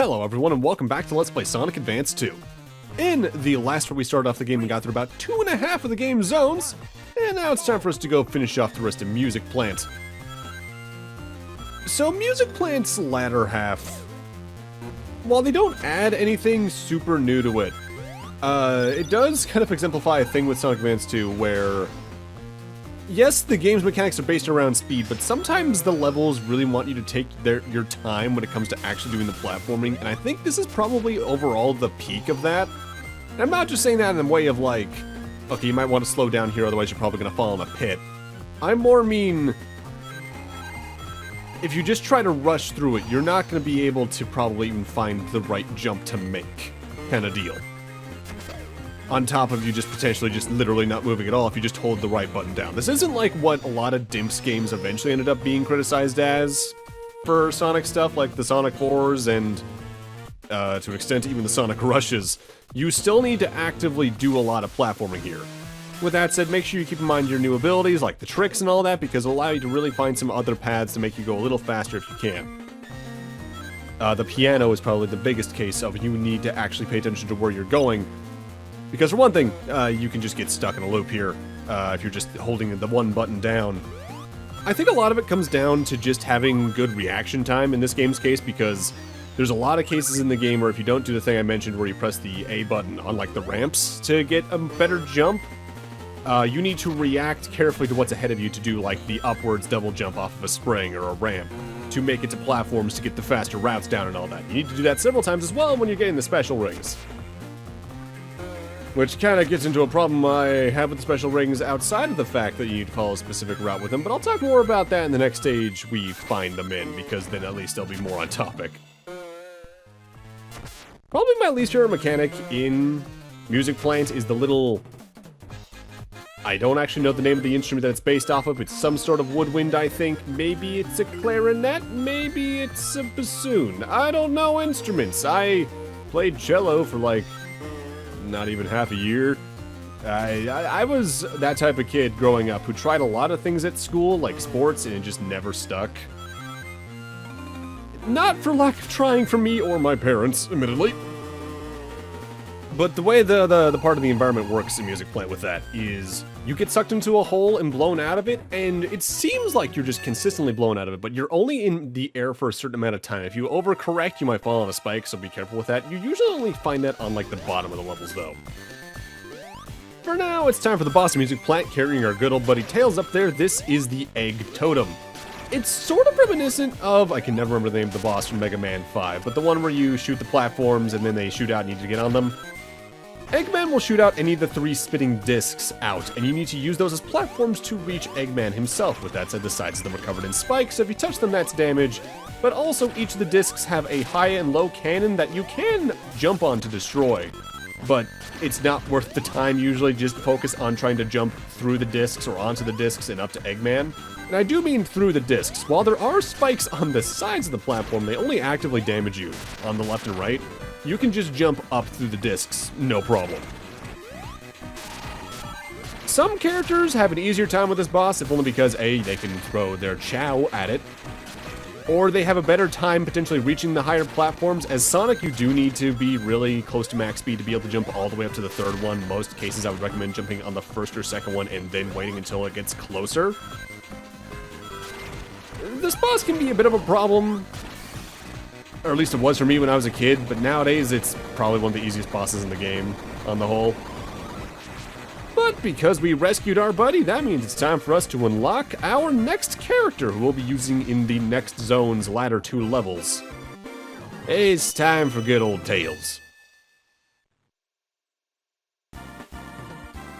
Hello everyone and welcome back to Let's Play Sonic Advance 2. In the last where we started off the game, we got through about 2.5 of the game's zones, and now it's time for us to go finish off the rest of Music Plant. So Music Plant's latter half, while they don't add anything super new to it, it does kind of exemplify a thing with Sonic Advance 2 where, yes, the game's mechanics are based around speed, but sometimes the levels really want you to take your time when it comes to actually doing the platforming, and I think this is probably overall the peak of that. And I'm not just saying that in a way of like, okay, you might want to slow down here, otherwise you're probably going to fall in a pit. I more mean, if you just try to rush through it, you're not going to be able to probably even find the right jump to make, kind of deal. On top of you just potentially just literally not moving at all if you just hold the right button down. This isn't like what a lot of Dimps games eventually ended up being criticized as for Sonic stuff, like the Sonic 4s and, to an extent, even the Sonic Rushes. You still need to actively do a lot of platforming here. With that said, make sure you keep in mind your new abilities, like the tricks and all that, because it'll allow you to really find some other paths to make you go a little faster if you can. The piano is probably the biggest case of you need to actually pay attention to where you're going. Because for one thing, you can just get stuck in a loop here if you're just holding the one button down. I think a lot of it comes down to just having good reaction time in this game's case, because there's a lot of cases in the game where if you don't do the thing I mentioned where you press the A button on like the ramps to get a better jump, you need to react carefully to what's ahead of you to do like the upwards double jump off of a spring or a ramp to make it to platforms to get the faster routes down and all that. You need to do that several times as well when you're getting the special rings. Which kind of gets into a problem I have with the special rings outside of the fact that you need to follow a specific route with them, but I'll talk more about that in the next stage we find them in, because then at least they'll be more on topic. Probably my least favorite mechanic in Music Plant is the little... I don't actually know the name of the instrument that it's based off of. It's some sort of woodwind, I think. Maybe it's a clarinet, maybe it's a bassoon. I don't know instruments. I played cello for like... not even half a year. I was that type of kid growing up who tried a lot of things at school, like sports, and it just never stuck. Not for lack of trying for me or my parents, admittedly. But the way the part of the environment works in Music Plant with that is you get sucked into a hole and blown out of it, and it seems like you're just consistently blown out of it, but you're only in the air for a certain amount of time. If you overcorrect, you might fall on a spike, so be careful with that. You usually only find that on like the bottom of the levels though. For now, it's time for the boss of Music Plant, carrying our good old buddy Tails up there. This is the Egg Totem. It's sort of reminiscent of, I can never remember the name of the boss from Mega Man 5, but the one where you shoot the platforms and then they shoot out and you need to get on them. Eggman will shoot out any of the 3 spitting discs out, and you need to use those as platforms to reach Eggman himself. With that said, the sides of them are covered in spikes, so if you touch them, that's damage. But also, each of the discs have a high and low cannon that you can jump on to destroy. But it's not worth the time usually, just focus on trying to jump through the discs or onto the discs and up to Eggman. And I do mean through the discs. While there are spikes on the sides of the platform, they only actively damage you on the left and right. You can just jump up through the discs, no problem. Some characters have an easier time with this boss, if only because A, they can throw their chow at it, or they have a better time potentially reaching the higher platforms. As Sonic, you do need to be really close to max speed to be able to jump all the way up to the 3rd one. Most cases I would recommend jumping on the 1st or 2nd one and then waiting until it gets closer. This boss can be a bit of a problem, or at least it was for me when I was a kid, but nowadays it's probably one of the easiest bosses in the game, on the whole. But because we rescued our buddy, that means it's time for us to unlock our next character, who we'll be using in the next zone's latter 2 levels. It's time for good old Tails.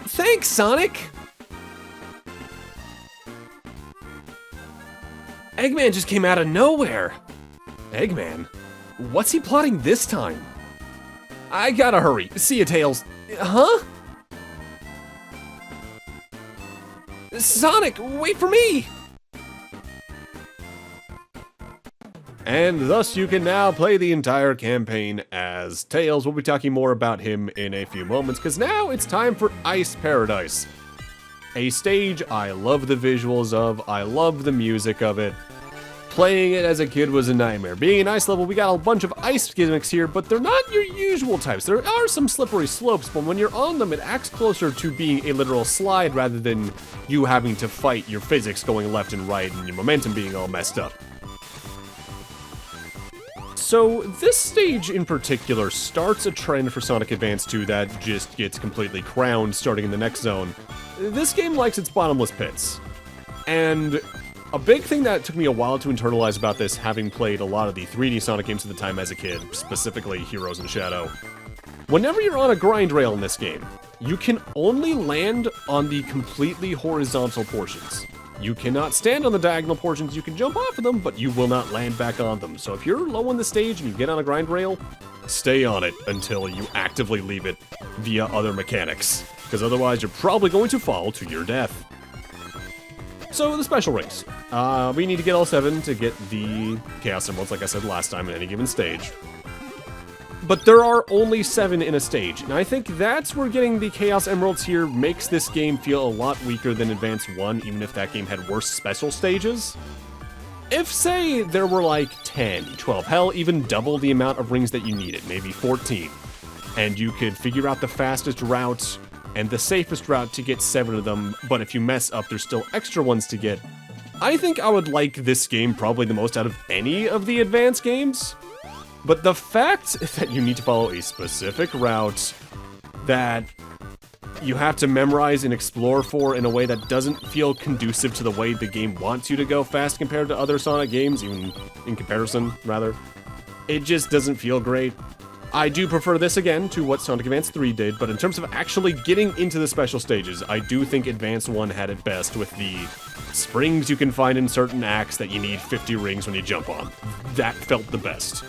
Thanks, Sonic! Eggman just came out of nowhere! Eggman? What's he plotting this time? I gotta hurry. See ya, Tails. Huh? Sonic, wait for me! And thus you can now play the entire campaign as Tails. We'll be talking more about him in a few moments, because now it's time for Ice Paradise. A stage I love the visuals of, I love the music of it. Playing it as a kid was a nightmare. Being an ice level, we got a bunch of ice gimmicks here, but they're not your usual types. There are some slippery slopes, but when you're on them, it acts closer to being a literal slide rather than you having to fight your physics going left and right and your momentum being all messed up. So this stage in particular starts a trend for Sonic Advance 2 that just gets completely crowned starting in the next zone. This game likes its bottomless pits. And a big thing that took me a while to internalize about this, having played a lot of the 3D Sonic games at the time as a kid, specifically Heroes in Shadow. Whenever you're on a grind rail in this game, you can only land on the completely horizontal portions. You cannot stand on the diagonal portions, you can jump off of them, but you will not land back on them. So if you're low on the stage and you get on a grind rail, stay on it until you actively leave it via other mechanics, because otherwise you're probably going to fall to your death. So the special rings. We need to get all 7 to get the Chaos Emeralds, like I said last time, in any given stage. But there are only 7 in a stage, and I think that's where getting the Chaos Emeralds here makes this game feel a lot weaker than Advance 1, even if that game had worse special stages. If, say, there were like 10, 12, hell, even double the amount of rings that you needed, maybe 14, and you could figure out the fastest route and the safest route to get 7 of them, but if you mess up, there's still extra ones to get, I think I would like this game probably the most out of any of the Advance games. But the fact that you need to follow a specific route that you have to memorize and explore for in a way that doesn't feel conducive to the way the game wants you to go fast compared to other Sonic games, even in comparison, rather, it just doesn't feel great. I do prefer this again to what Sonic Advance 3 did, but in terms of actually getting into the special stages, I do think Advance 1 had it best with the springs you can find in certain acts that you need 50 rings when you jump on. That felt the best.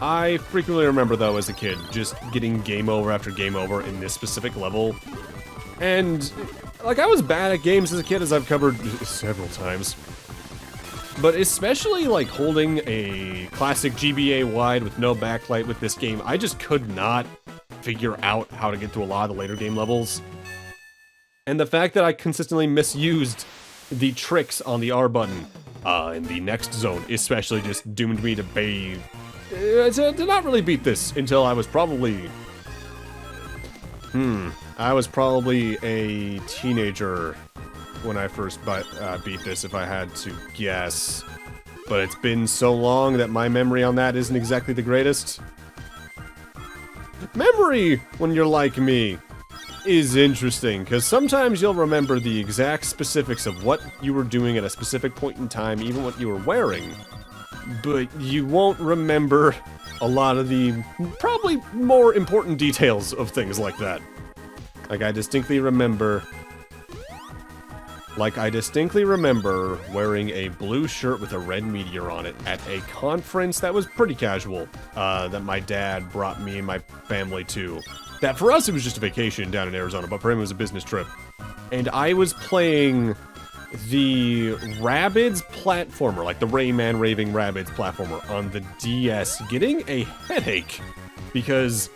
I frequently remember, though, as a kid, just getting game over after game over in this specific level. And, like, I was bad at games as a kid, as I've covered several times. But especially, like, holding a classic GBA wide with no backlight with this game, I just could not figure out how to get through a lot of the later game levels. And the fact that I consistently misused the tricks on the R button in the next zone especially just doomed me to to not really beat this until I was probably... I was probably a teenager when I first beat this, if I had to guess. But it's been so long that my memory on that isn't exactly the greatest. Memory, when you're like me, is interesting, because sometimes you'll remember the exact specifics of what you were doing at a specific point in time, even what you were wearing. But you won't remember a lot of the probably more important details of things like that. Like, I distinctly remember wearing a blue shirt with a red meteor on it at a conference that was pretty casual, that my dad brought me and my family to. That for us, it was just a vacation down in Arizona, but for him, it was a business trip. And I was playing the Rabbids platformer, like the Rayman Raving Rabbids platformer on the DS, getting a headache because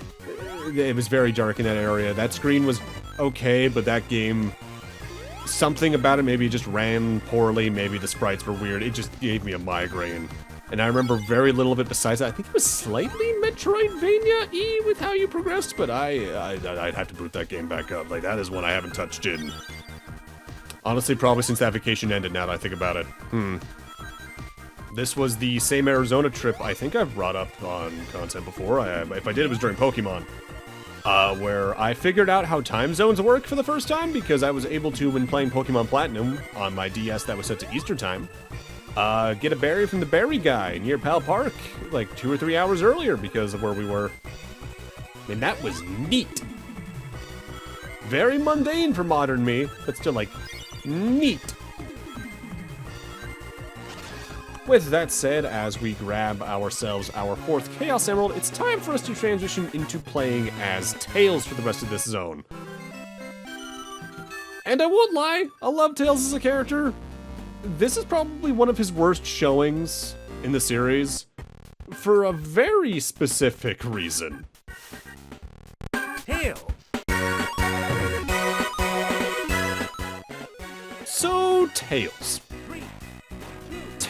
it was very dark in that area. That screen was okay, but that game, something about it, maybe it just ran poorly, maybe the sprites were weird, it just gave me a migraine. And I remember very little of it besides that. I think it was slightly Metroidvania-y with how you progressed, but I'd have to boot that game back up. Like, that is one I haven't touched in. Honestly, probably since that vacation ended, now that I think about it. This was the same Arizona trip I think I've brought up on content before. If I did, it was during Pokemon. Where I figured out how time zones work for the first time, because I was able to, when playing Pokemon Platinum on my DS that was set to Easter time, get a berry from the berry guy near Pal Park, like 2 or 3 hours earlier because of where we were. And that was neat. Very mundane for modern me, but still, like, neat. With that said, as we grab ourselves our 4th Chaos Emerald, it's time for us to transition into playing as Tails for the rest of this zone. And I won't lie, I love Tails as a character. This is probably one of his worst showings in the series, for a very specific reason. Tails! So, Tails.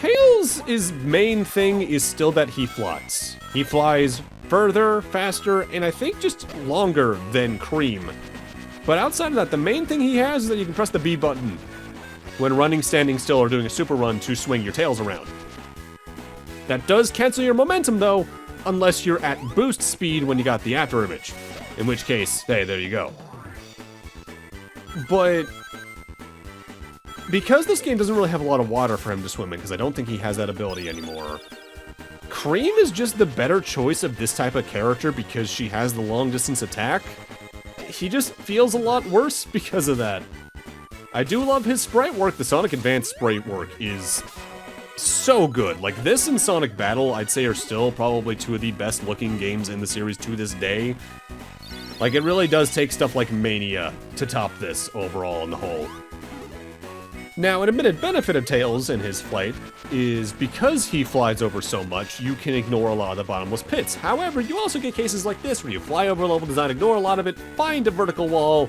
Tails' main thing is still that he flies. He flies further, faster, and I think just longer than Cream. But outside of that, the main thing he has is that you can press the B button when running, standing still, or doing a super run to swing your tails around. That does cancel your momentum though, unless you're at boost speed when you got the after image. In which case, hey, there you go. But because this game doesn't really have a lot of water for him to swim in, because I don't think he has that ability anymore, Cream is just the better choice of this type of character because she has the long distance attack. He just feels a lot worse because of that. I do love his sprite work. The Sonic Advance sprite work is so good. Like, this and Sonic Battle, I'd say, are still probably two of the best looking games in the series to this day. Like, it really does take stuff like Mania to top this overall in the whole. Now, an admitted benefit of Tails in his flight is because he flies over so much, you can ignore a lot of the bottomless pits. However, you also get cases like this where you fly over a level, does not ignore a lot of it, find a vertical wall,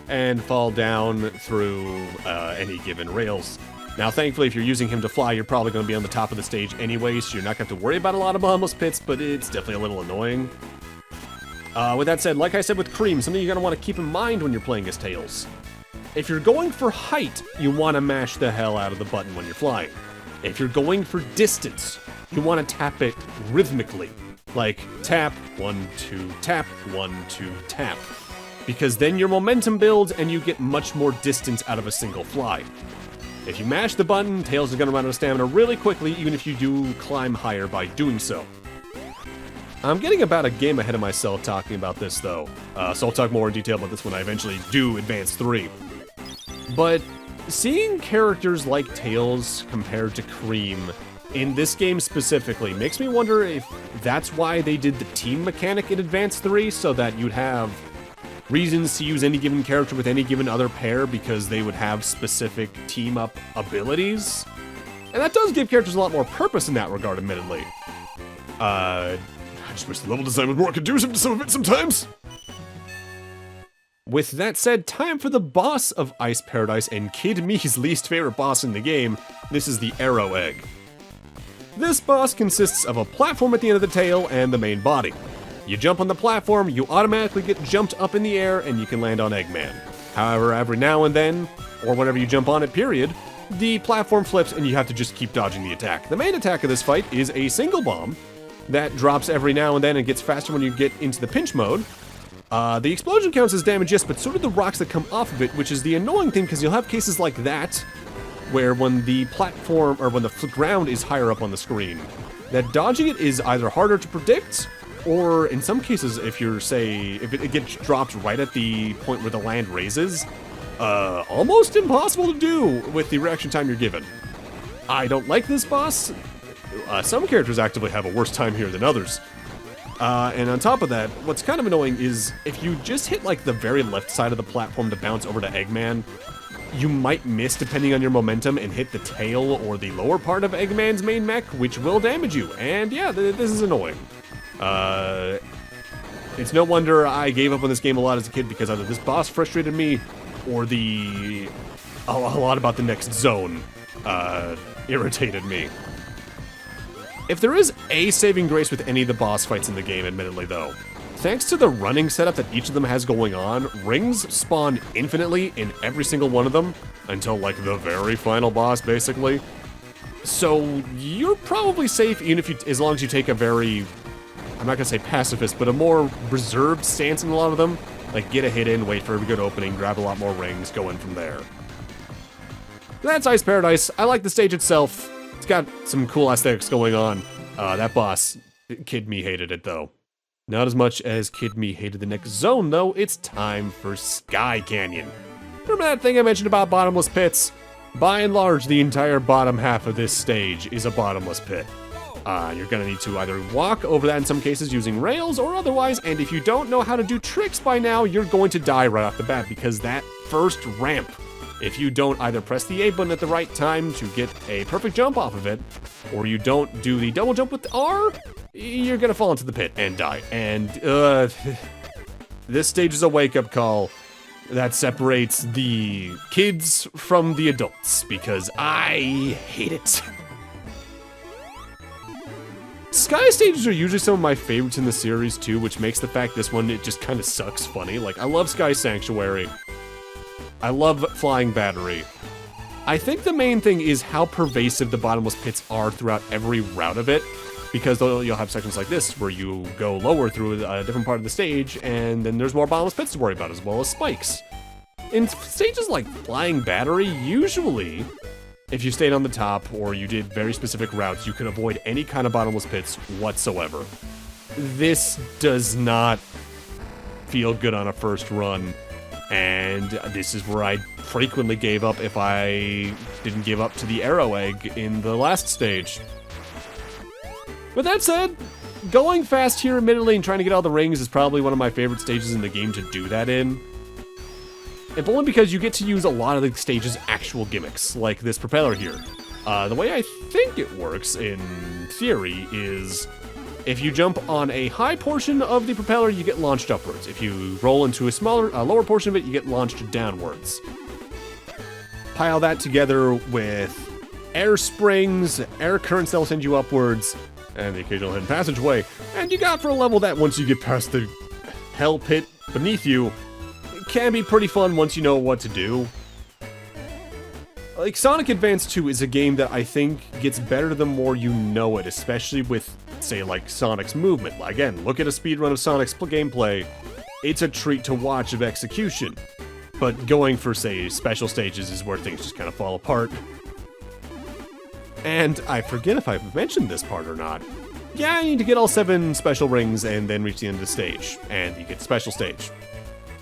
and fall down through any given rails. Now, thankfully, if you're using him to fly, you're probably going to be on the top of the stage anyway, so you're not going to have to worry about a lot of bottomless pits, but it's definitely a little annoying. With that said, like I said with Cream, something you're going to want to keep in mind when you're playing as Tails. If you're going for height, you want to mash the hell out of the button when you're flying. If you're going for distance, you want to tap it rhythmically. Like, tap, 1, 2, tap, 1, 2, tap. Because then your momentum builds and you get much more distance out of a single fly. If you mash the button, Tails is going to run out of stamina really quickly, even if you do climb higher by doing so. I'm getting about a game ahead of myself talking about this, though. So I'll talk more in detail about this when I eventually do Advance 3. But seeing characters like Tails compared to Cream in this game specifically makes me wonder if that's why they did the team mechanic in Advance 3, so that you'd have reasons to use any given character with any given other pair because they would have specific team-up abilities. And that does give characters a lot more purpose in that regard, admittedly. I just wish the level design was more conducive to some of it sometimes. With that said, time for the boss of Ice Paradise and Kid Me's least favorite boss in the game. This is the Arrow Egg. This boss consists of a platform at the end of the tail and the main body. You jump on the platform, you automatically get jumped up in the air, and you can land on Eggman. However, every now and then, or whenever you jump on it, period, the platform flips and you have to just keep dodging the attack. The main attack of this fight is a single bomb that drops every now and then and gets faster when you get into the pinch mode. The explosion counts as damage, yes, but so do the rocks that come off of it, which is the annoying thing, because you'll have cases like that, where when the platform, or when the ground is higher up on the screen, that dodging it is either harder to predict, or in some cases, if you're, say, if it gets dropped right at the point where the land raises, almost impossible to do with the reaction time you're given. I don't like this boss. Some characters actively have a worse time here than others. And on top of that, what's kind of annoying is if you just hit like the very left side of the platform to bounce over to Eggman, you might miss depending on your momentum and hit the tail or the lower part of Eggman's main mech, which will damage you. And yeah, this is annoying. It's no wonder I gave up on this game a lot as a kid, because either this boss frustrated me or a lot about the next zone irritated me. If there is a saving grace with any of the boss fights in the game, admittedly though, thanks to the running setup that each of them has going on, rings spawn infinitely in every single one of them, until like the very final boss, basically. So you're probably safe, even if as long as you take a very, I'm not gonna say pacifist, but a more reserved stance in a lot of them. Like, get a hit in, wait for a good opening, grab a lot more rings, go in from there. That's Ice Paradise. I like the stage itself. It's got some cool aesthetics going on. That boss, Kid Me hated it though. Not as much as Kid Me hated the next zone though. It's time for Sky Canyon. Remember that thing I mentioned about bottomless pits? By and large, the entire bottom half of this stage is a bottomless pit. You're gonna need to either walk over that in some cases using rails or otherwise, and if you don't know how to do tricks by now, you're going to die right off the bat, because that first ramp, if you don't either press the A button at the right time to get a perfect jump off of it, or you don't do the double jump with R, you're gonna fall into the pit and die. And, this stage is a wake-up call that separates the kids from the adults, because I hate it. Sky stages are usually some of my favorites in the series too, which makes the fact this one, it just kind of sucks funny. Like, I love Sky Sanctuary. I love Flying Battery. I think the main thing is how pervasive the bottomless pits are throughout every route of it, because you'll have sections like this where you go lower through a different part of the stage, and then there's more bottomless pits to worry about, as well as spikes. In stages like Flying Battery, usually, if you stayed on the top or you did very specific routes, you could avoid any kind of bottomless pits whatsoever. This does not feel good on a first run, and this is where I frequently gave up if I didn't give up to the arrow egg in the last stage. With that said, going fast here admittedly and trying to get all the rings is probably one of my favorite stages in the game to do that in. If only because you get to use a lot of the stage's actual gimmicks, like this propeller here. The way I think it works, in theory, is if you jump on a high portion of the propeller, you get launched upwards. If you roll into a lower portion of it, you get launched downwards. Pile that together with air springs, air currents that will send you upwards, and the occasional hidden passageway, and you got for a level that once you get past the hell pit beneath you, can be pretty fun once you know what to do. Like, Sonic Advance 2 is a game that I think gets better the more you know it, especially with, say, like, Sonic's movement. Again, look at a speedrun of Sonic's gameplay. It's a treat to watch of execution. But going for, say, special stages is where things just kind of fall apart. And I forget if I've mentioned this part or not. Yeah, you need to get all 7 special rings and then reach the end of the stage, and you get the special stage.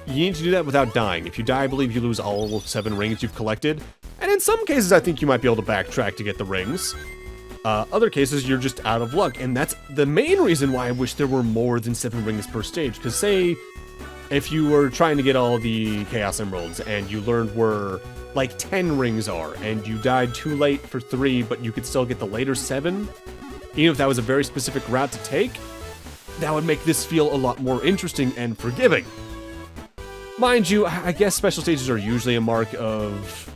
You need to do that without dying. If you die, I believe you lose all 7 rings you've collected. And in some cases, I think you might be able to backtrack to get the rings. Other cases, you're just out of luck. And that's the main reason why I wish there were more than 7 rings per stage. Because say, if you were trying to get all the Chaos Emeralds and you learned where, like, 10 rings are, and you died too late for 3, but you could still get the later 7, even if that was a very specific route to take, that would make this feel a lot more interesting and forgiving. Mind you, I guess special stages are usually a mark of,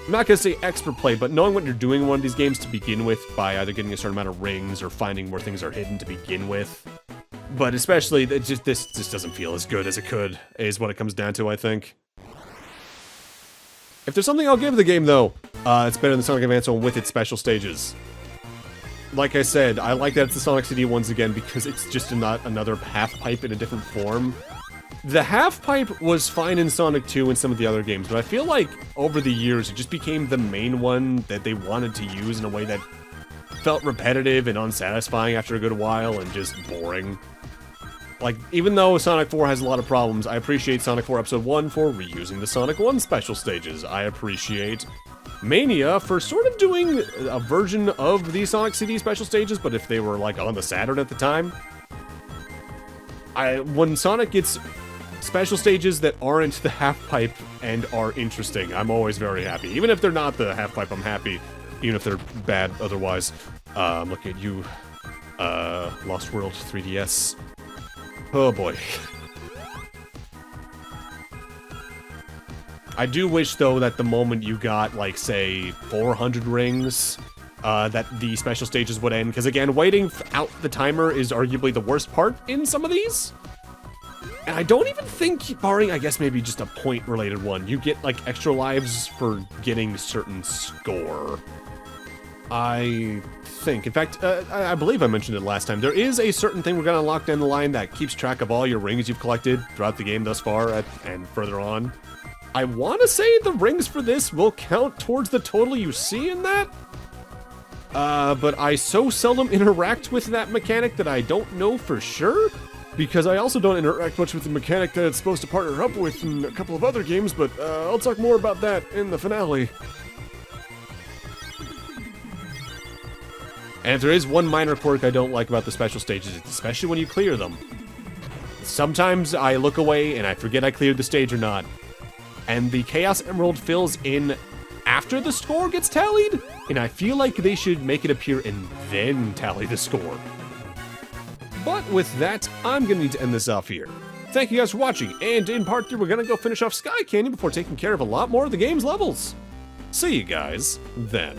I'm not going to say expert play, but knowing what you're doing in one of these games to begin with by either getting a certain amount of rings or finding where things are hidden to begin with. But especially, this just doesn't feel as good as it could, is what it comes down to, I think. If there's something I'll give the game, though, it's better than Sonic Advance 1 with its special stages. Like I said, I like that it's the Sonic CD once again because it's just not another half-pipe in a different form. The half-pipe was fine in Sonic 2 and some of the other games, but I feel like over the years it just became the main one that they wanted to use in a way that felt repetitive and unsatisfying after a good while and just boring. Like, even though Sonic 4 has a lot of problems, I appreciate Sonic 4 Episode 1 for reusing the Sonic 1 special stages. I appreciate Mania for sort of doing a version of the Sonic CD special stages, but if they were, like, on the Saturn at the time. When Sonic gets special stages that aren't the half-pipe and are interesting, I'm always very happy. Even if they're not the half-pipe, I'm happy. Even if they're bad otherwise. I'm looking at you, Lost World 3DS. Oh boy. I do wish, though, that the moment you got, like, say, 400 rings, that the special stages would end, because again, waiting out the timer is arguably the worst part in some of these. And I don't even think, barring, I guess, maybe just a point-related one, you get, like, extra lives for getting certain score. I think. In fact, I believe I mentioned it last time. There is a certain thing we're going to unlock down the line that keeps track of all your rings you've collected throughout the game thus far and further on. I want to say the rings for this will count towards the total you see in that. But I so seldom interact with that mechanic that I don't know for sure. Because I also don't interact much with the mechanic that it's supposed to partner up with in a couple of other games, but I'll talk more about that in the finale. And if there is one minor quirk I don't like about the special stages, especially when you clear them, sometimes I look away and I forget I cleared the stage or not, and the Chaos Emerald fills in after the score gets tallied, and I feel like they should make it appear and then tally the score. But with that, I'm gonna need to end this off here. Thank you guys for watching, and in part 3 we're gonna go finish off Sky Canyon before taking care of a lot more of the game's levels. See you guys then.